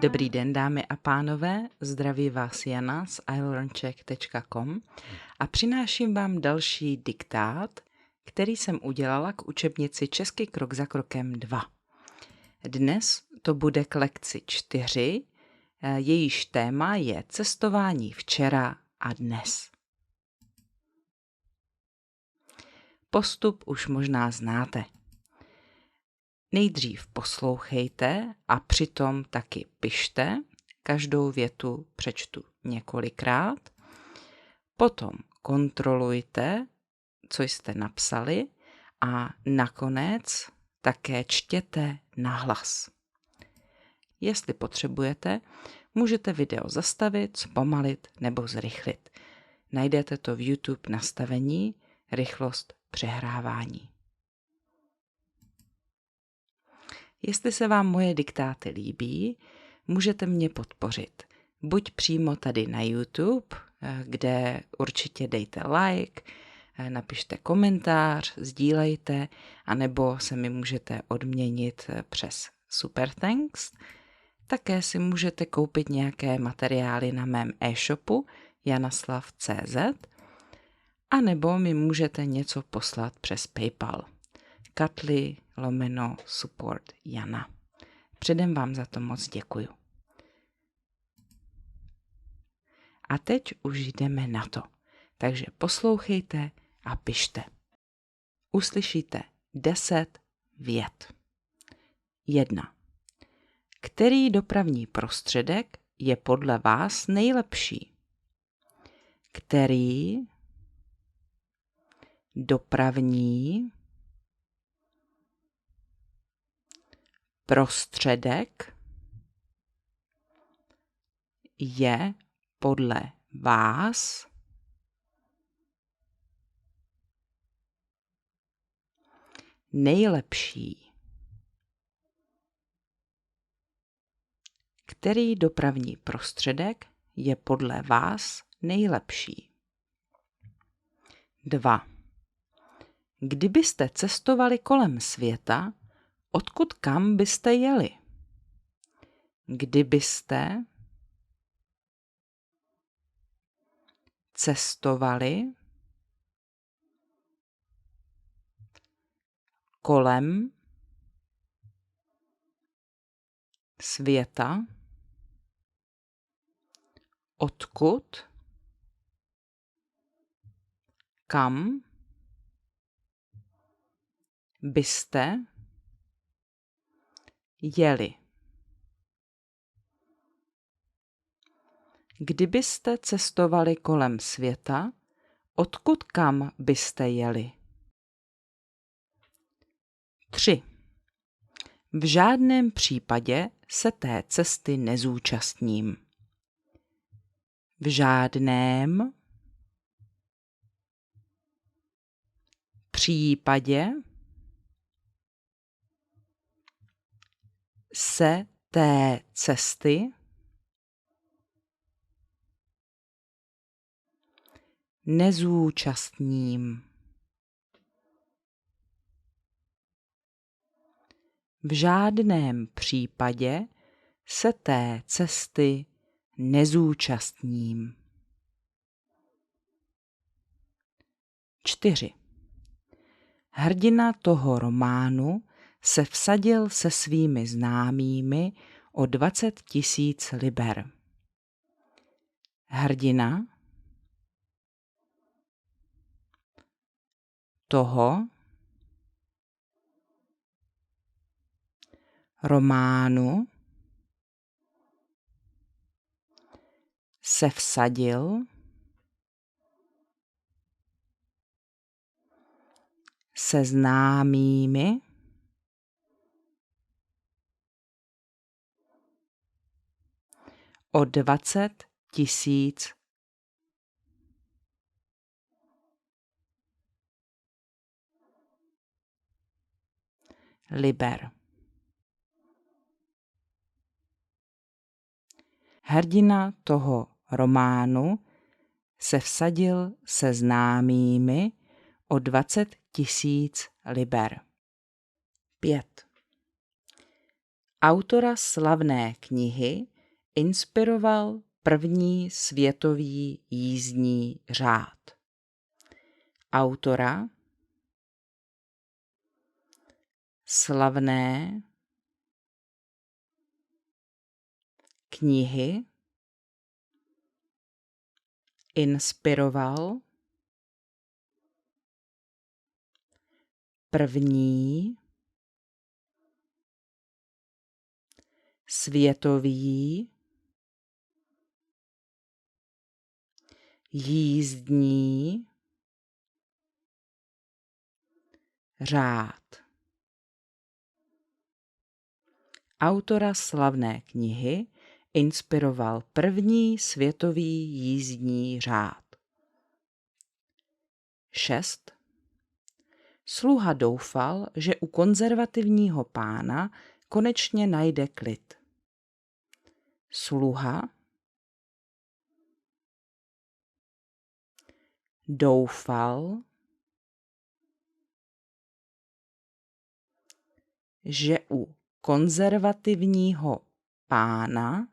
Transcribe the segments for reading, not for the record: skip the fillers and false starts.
Dobrý den, dámy a pánové, zdraví vás Jana z ilearnczech.com a přináším vám další diktát, který jsem udělala k učebnici Česky krok za krokem 2. Dnes to bude k lekci 4, jejíž téma je cestování včera a dnes. Postup už možná znáte. Nejdřív poslouchejte a přitom taky pište. Každou větu přečtu několikrát. Potom kontrolujte, co jste napsali a nakonec také čtěte nahlas. Jestli potřebujete, můžete video zastavit, zpomalit nebo zrychlit. Najdete to v YouTube nastavení rychlost přehrávání. Jestli se vám moje diktáty líbí, můžete mě podpořit. Buď přímo tady na YouTube, kde určitě dejte like, napište komentář, sdílejte, anebo se mi můžete odměnit přes Super Thanks. Také si můžete koupit nějaké materiály na mém e-shopu janaslav.cz, anebo mi můžete něco poslat přes PayPal. Katli/support Jana. Předem vám za to moc děkuju. A teď už jdeme na to. Takže poslouchejte a pište. Uslyšíte 10 vět. 1. Který dopravní prostředek je podle vás nejlepší? Který dopravní prostředek je podle vás nejlepší? Který dopravní prostředek je podle vás nejlepší? 2. Kdybyste cestovali kolem světa, odkud kam byste jeli? Kdybyste cestovali kolem světa, odkud kam byste jeli? Kdybyste cestovali kolem světa, odkud kam byste jeli? 3. V žádném případě se té cesty nezúčastním. V žádném případě se té cesty nezúčastním. V žádném případě se té cesty nezúčastním. 4. Hrdina toho románu se vsadil se svými známými o 20 000 liber. Hrdina toho románu se vsadil se známými o 20 000 liber. Hrdina toho románu se vsadil se známými o 20 000 liber. 5. Autora slavné knihy inspiroval první světový jízdní řád. Autora slavné knihy inspiroval první světový jízdní řád. Autora slavné knihy inspiroval první světový jízdní řád. 6. Sluha doufal, že u konzervativního pána konečně najde klid. Sluha doufal, že u konzervativního pána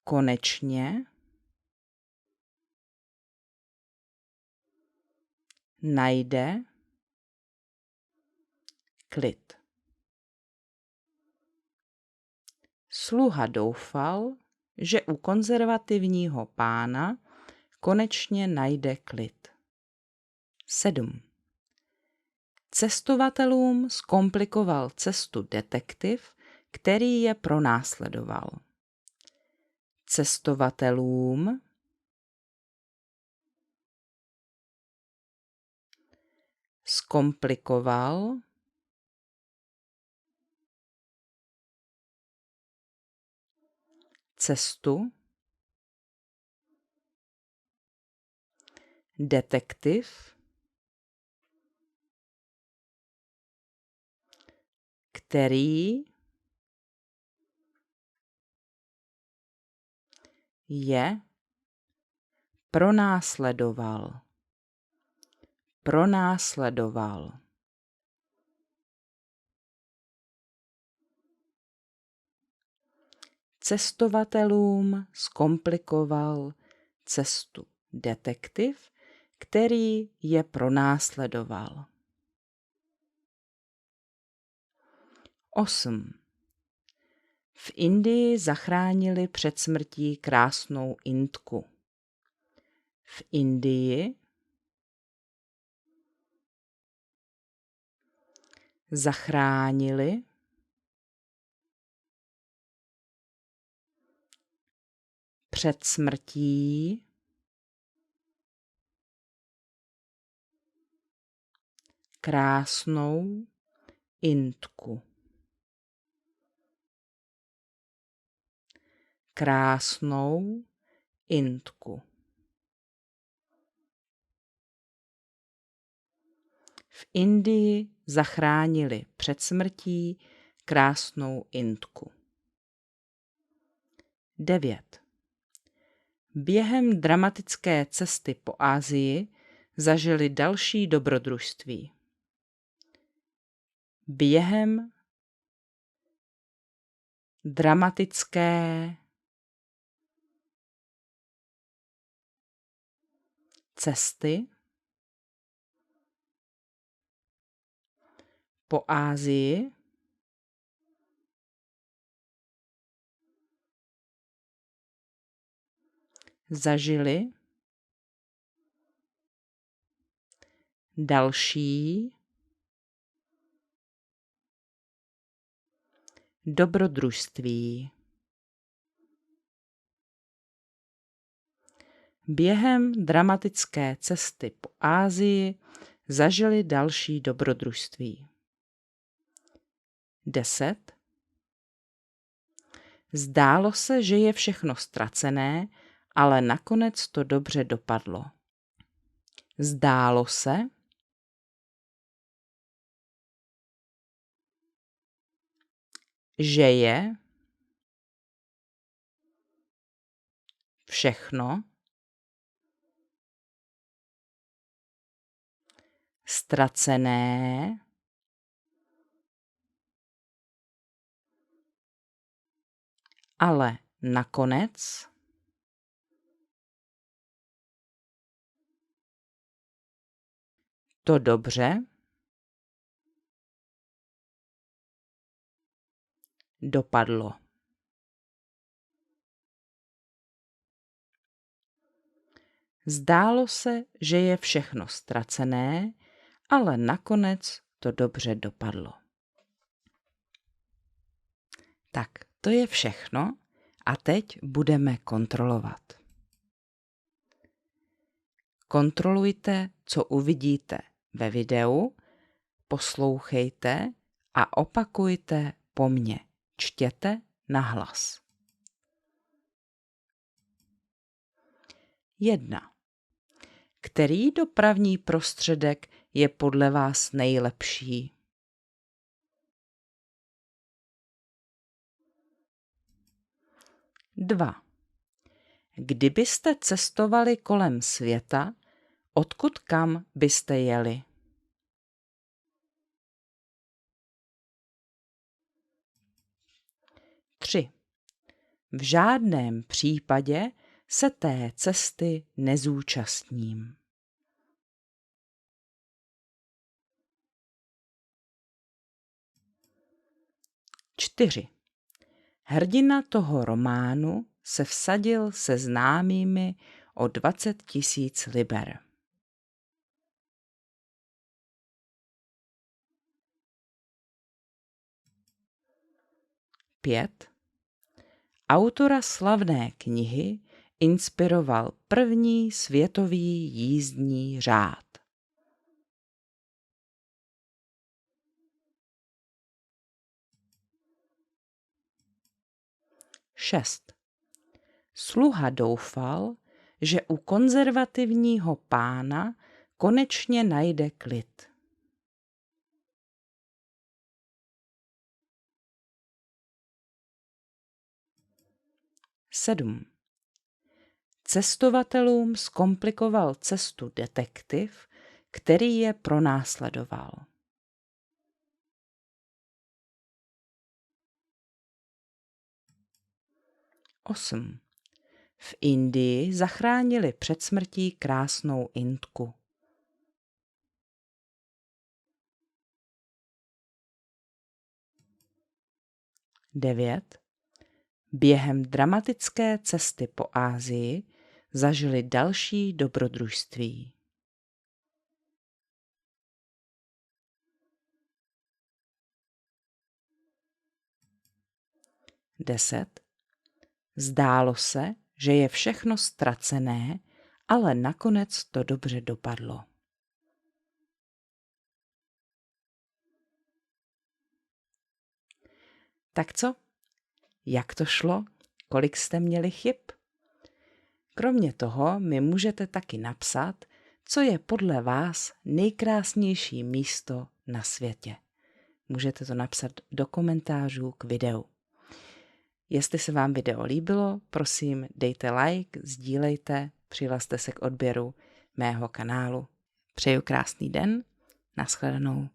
konečně najde klid. Sluha doufal, že u konzervativního pána konečně najde klid. 7. Cestovatelům zkomplikoval cestu detektiv, který je pronásledoval. Cestovatelům zkomplikoval cestu detektiv, který je pronásledoval. Cestovatelům zkomplikoval cestu detektiv, který je pronásledoval. 8. V Indii zachránili před smrtí krásnou Indku. V Indii zachránili před smrtí krásnou Indku. Krásnou Indku. V Indii zachránili před smrtí krásnou Indku. 9. Během dramatické cesty po Asii zažili další dobrodružství. Během dramatické cesty po Asii zažili další dobrodružství. Během dramatické cesty po Asii zažili další dobrodružství. 10. Zdálo se, že je všechno ztracené, ale nakonec to dobře dopadlo. Zdálo se, že je všechno, ztracené, ale nakonec to dobře dopadlo. Zdálo se, že je všechno ztracené, ale nakonec to dobře dopadlo. Tak, to je všechno a teď budeme kontrolovat. Kontrolujte, co uvidíte ve videu, poslouchejte a opakujte po mně. Čtěte nahlas. 1. Který dopravní prostředek je podle vás nejlepší? 2. Kdybyste cestovali kolem světa, odkud kam byste jeli? 3. V žádném případě se té cesty nezúčastním. 4. Hrdina toho románu se vsadil se známými o 20 000 liber. 5. Autora slavné knihy inspiroval první světový jízdní řád. 6. Sluha doufal, že u konzervativního pána konečně najde klid. 7. Cestovatelům zkomplikoval cestu detektiv, který je pronásledoval. 8. V Indii zachránili před smrtí krásnou Indku. 9. Během dramatické cesty po Asii zažili další dobrodružství. 10. Zdálo se, že je všechno ztracené, ale nakonec to dobře dopadlo. Tak co? Jak to šlo? Kolik jste měli chyb? Kromě toho mi můžete taky napsat, co je podle vás nejkrásnější místo na světě. Můžete to napsat do komentářů k videu. Jestli se vám video líbilo, prosím dejte like, sdílejte, přihlaste se k odběru mého kanálu. Přeju krásný den, nashledanou.